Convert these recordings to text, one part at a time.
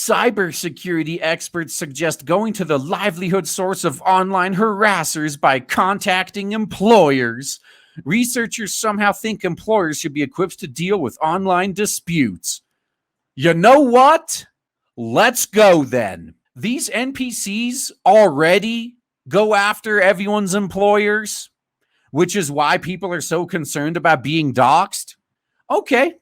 Cybersecurity experts suggest going to the livelihood source of online harassers by contacting employers. Researchers somehow think employers should be equipped to deal with online disputes. You know what? Let's go then. These NPCs already go after everyone's employers, which is why people are so concerned about being doxxed. Okay,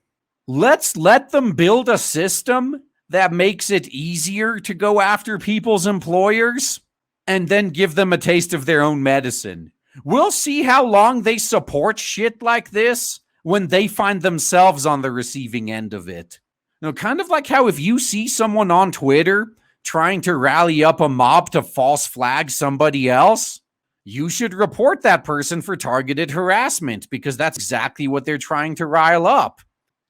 let's let them build a system that makes it easier to go after people's employers and then give them a taste of their own medicine. We'll see how long they support shit like this when they find themselves on the receiving end of it. You know, kind of like how if you see someone on Twitter trying to rally up a mob to false flag somebody else, you should report that person for targeted harassment because that's exactly what they're trying to rile up.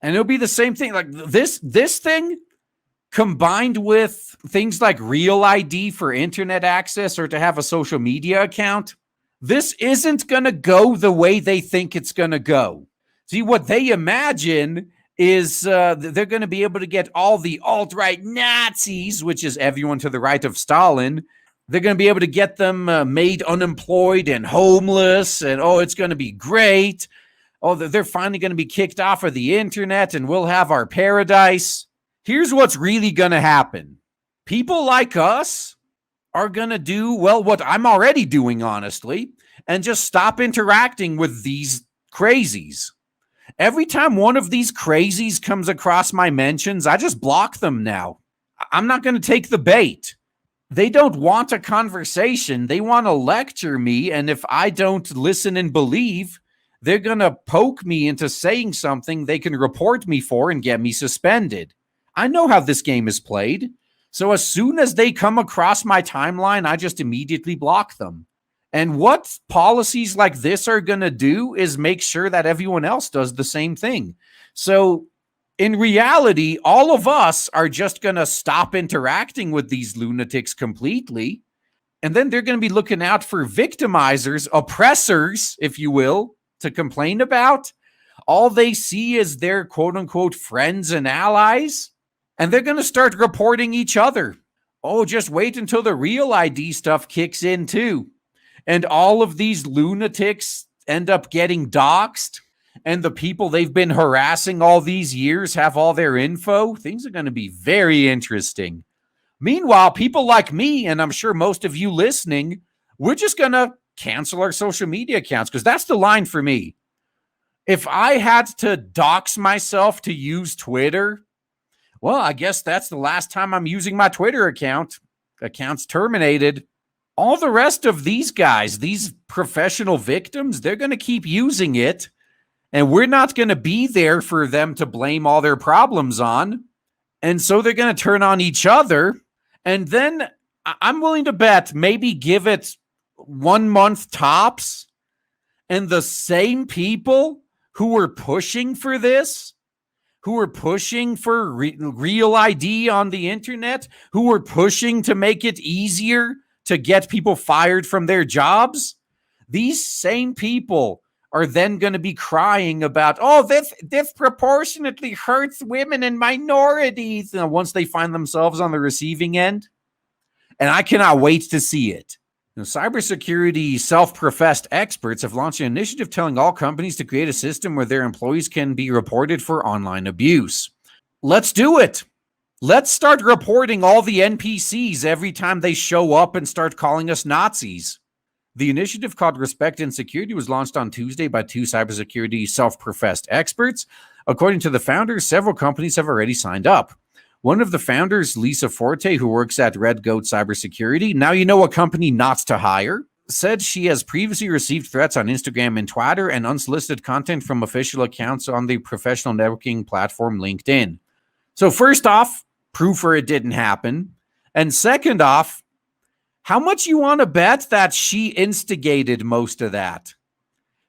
And it'll be the same thing. Like this thing combined with things like Real ID for internet access or to have a social media account, this isn't going to go the way they think it's going to go. See, what they imagine is they're going to be able to get all the alt-right Nazis, which is everyone to the right of Stalin. They're going to be able to get them made unemployed and homeless, and it's going to be great. Oh, they're finally going to be kicked off of the internet, and we'll have our paradise. Here's what's really going to happen. People like us are going to do, well, what I'm already doing, honestly, and just stop interacting with these crazies. Every time one of these crazies comes across my mentions, I just block them now. I'm not going to take the bait. They don't want a conversation. They want to lecture me, and if I don't listen and believe, they're going to poke me into saying something they can report me for and get me suspended. I know how this game is played. So as soon as they come across my timeline, I just immediately block them. And what policies like this are going to do is make sure that everyone else does the same thing. So in reality, all of us are just going to stop interacting with these lunatics completely. And then they're going to be looking out for victimizers, oppressors, if you will, to complain about. All they see is their quote unquote friends and allies. And they're going to start reporting each other. Oh, just wait until the Real ID stuff kicks in too. And all of these lunatics end up getting doxxed. And the people they've been harassing all these years have all their info. Things are going to be very interesting. Meanwhile, people like me, and I'm sure most of you listening, we're just going to cancel our social media accounts because that's the line for me. If I had to dox myself to use Twitter, well, I guess that's the last time I'm using my Twitter account. Account's terminated. All the rest of these guys, these professional victims, they're going to keep using it. And we're not going to be there for them to blame all their problems on. And so they're going to turn on each other. And then I'm willing to bet maybe give it 1 month tops. And the same people who were pushing for this, who were pushing for Real ID on the internet, who were pushing to make it easier to get people fired from their jobs, these same people are then going to be crying about, this disproportionately hurts women and minorities, once they find themselves on the receiving end. And I cannot wait to see it. Cybersecurity self-professed experts have launched an initiative telling all companies to create a system where their employees can be reported for online abuse. Let's do it. Let's start reporting all the NPCs every time they show up and start calling us Nazis. The initiative, called Respect and Security, was launched on Tuesday by 2 cybersecurity self-professed experts. According to the founders, several companies have already signed up. One of the founders, Lisa Forte, who works at Red Goat Cybersecurity, now you know a company not to hire, said she has previously received threats on Instagram and Twitter and unsolicited content from official accounts on the professional networking platform LinkedIn. So first off, proof for it didn't happen. And second off, how much you want to bet that she instigated most of that?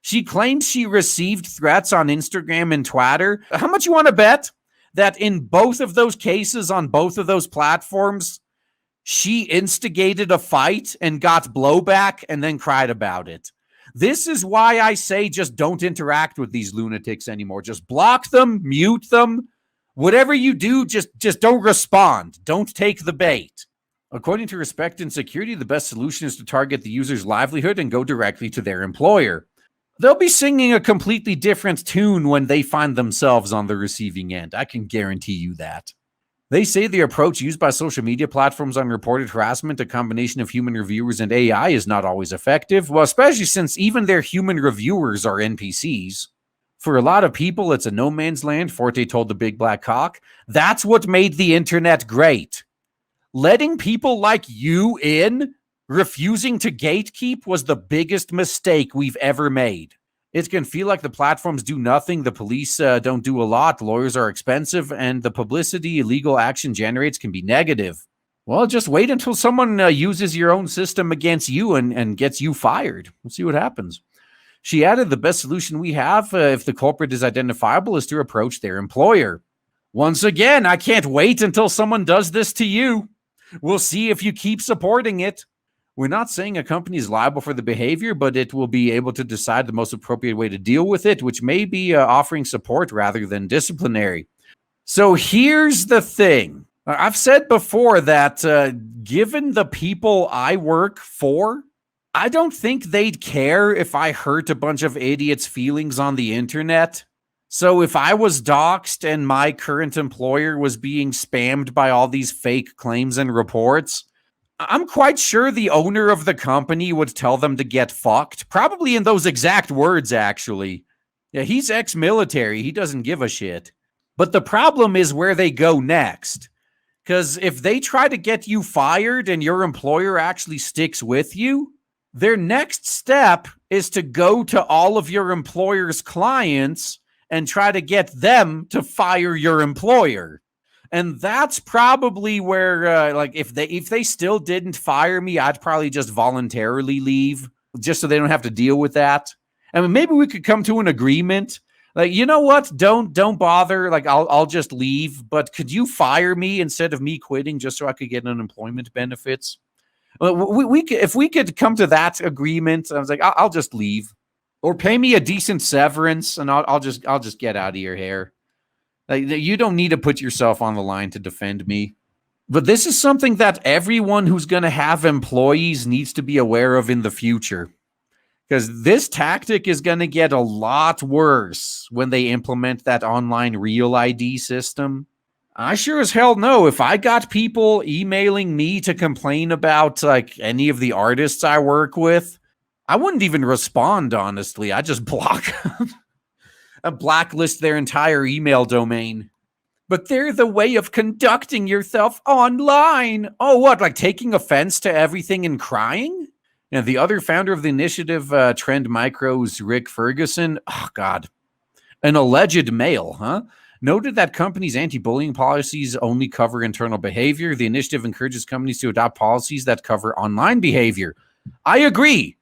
She claims she received threats on Instagram and Twitter. How much you want to bet that in both of those cases on both of those platforms, she instigated a fight and got blowback and then cried about it? This is why I say just don't interact with these lunatics anymore. Just block them, mute them, Whatever you do, just don't respond. Don't take the bait. According to Respect and Security, the best solution is to target the user's livelihood and go directly to their employer. They'll be singing a completely different tune when they find themselves on the receiving end. I can guarantee you that. They say the approach used by social media platforms on reported harassment, a combination of human reviewers and AI, is not always effective. Well, especially since even their human reviewers are NPCs. For a lot of people, it's a no man's land, Forte told the Big Black Cock. That's what made the internet great. Letting people like you in, refusing to gatekeep, was the biggest mistake we've ever made. It can feel like the platforms do nothing, the police don't do a lot, lawyers are expensive, and the publicity illegal action generates can be negative. Well, just wait until someone uses your own system against you and gets you fired. We'll see what happens. She added, the best solution we have, if the culprit is identifiable, is to approach their employer. Once again, I can't wait until someone does this to you. We'll see if you keep supporting it. We're not saying a company is liable for the behavior, but it will be able to decide the most appropriate way to deal with it, which may be offering support rather than disciplinary. So here's the thing. I've said before that given the people I work for, I don't think they'd care if I hurt a bunch of idiots' feelings on the internet. So if I was doxxed and my current employer was being spammed by all these fake claims and reports, I'm quite sure the owner of the company would tell them to get fucked. Probably in those exact words, actually. Yeah, he's ex-military. He doesn't give a shit. But the problem is where they go next. Because if they try to get you fired and your employer actually sticks with you, their next step is to go to all of your employer's clients and try to get them to fire your employer. And that's probably where, if they still didn't fire me, I'd probably just voluntarily leave, just so they don't have to deal with that. I mean, maybe we could come to an agreement. Like, you know what? Don't bother. Like, I'll just leave. But could you fire me instead of me quitting, just so I could get unemployment benefits? If we could come to that agreement, I was like, I'll just leave, or pay me a decent severance, and I'll just get out of your hair. Like, you don't need to put yourself on the line to defend me. But this is something that everyone who's going to have employees needs to be aware of in the future. Because this tactic is going to get a lot worse when they implement that online real ID system. I sure as hell know if I got people emailing me to complain about like any of the artists I work with, I wouldn't even respond, honestly. I just block them. I blacklist their entire email domain. But they're the way of conducting yourself online. Oh, what? Like taking offense to everything and crying? And the other founder of the initiative, Trend Micro's Rick Ferguson, oh God, an alleged male, noted that companies' anti-bullying policies only cover internal behavior. The initiative encourages companies to adopt policies that cover online behavior. I agree.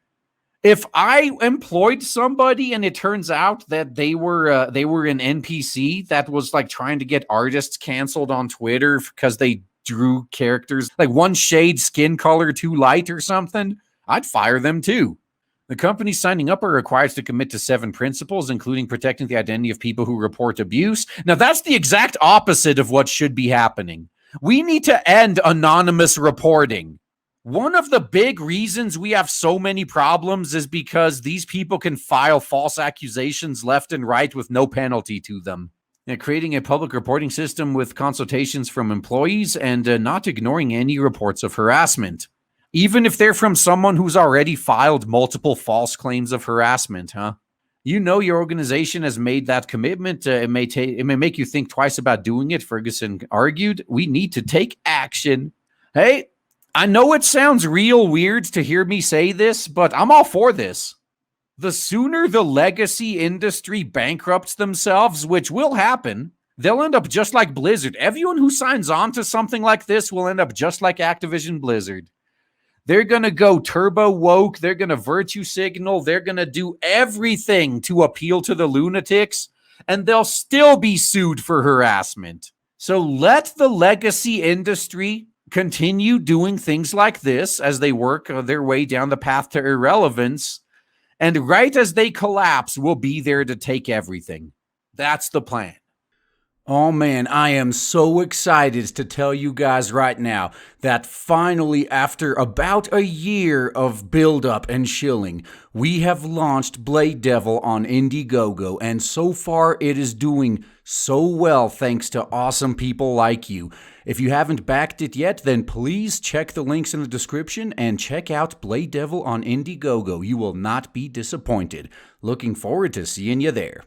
If I employed somebody and it turns out that they were an NPC that was like trying to get artists canceled on Twitter because they drew characters like one shade skin color too light or something, I'd fire them too. The companies signing up are required to commit to 7 principles, including protecting the identity of people who report abuse. Now, that's the exact opposite of what should be happening. We need to end anonymous reporting. One of the big reasons we have so many problems is because these people can file false accusations left and right with no penalty to them. And creating a public reporting system with consultations from employees and not ignoring any reports of harassment. Even if they're from someone who's already filed multiple false claims of harassment, You know your organization has made that commitment. It may make you think twice about doing it, Ferguson argued. We need to take action. Hey, I know it sounds real weird to hear me say this, but I'm all for this. The sooner the legacy industry bankrupts themselves, which will happen, they'll end up just like Blizzard. Everyone who signs on to something like this will end up just like Activision Blizzard. They're going to go turbo woke. They're going to virtue signal. They're going to do everything to appeal to the lunatics, and they'll still be sued for harassment. So let the legacy industry continue doing things like this as they work their way down the path to irrelevance. And right as they collapse, we'll be there to take everything. That's the plan. Oh man, I am so excited to tell you guys right now that finally, after about a year of build-up and shilling, we have launched Blade Devil on Indiegogo, and so far it is doing so well thanks to awesome people like you. If you haven't backed it yet, then please check the links in the description and check out Blade Devil on Indiegogo. You will not be disappointed. Looking forward to seeing you there.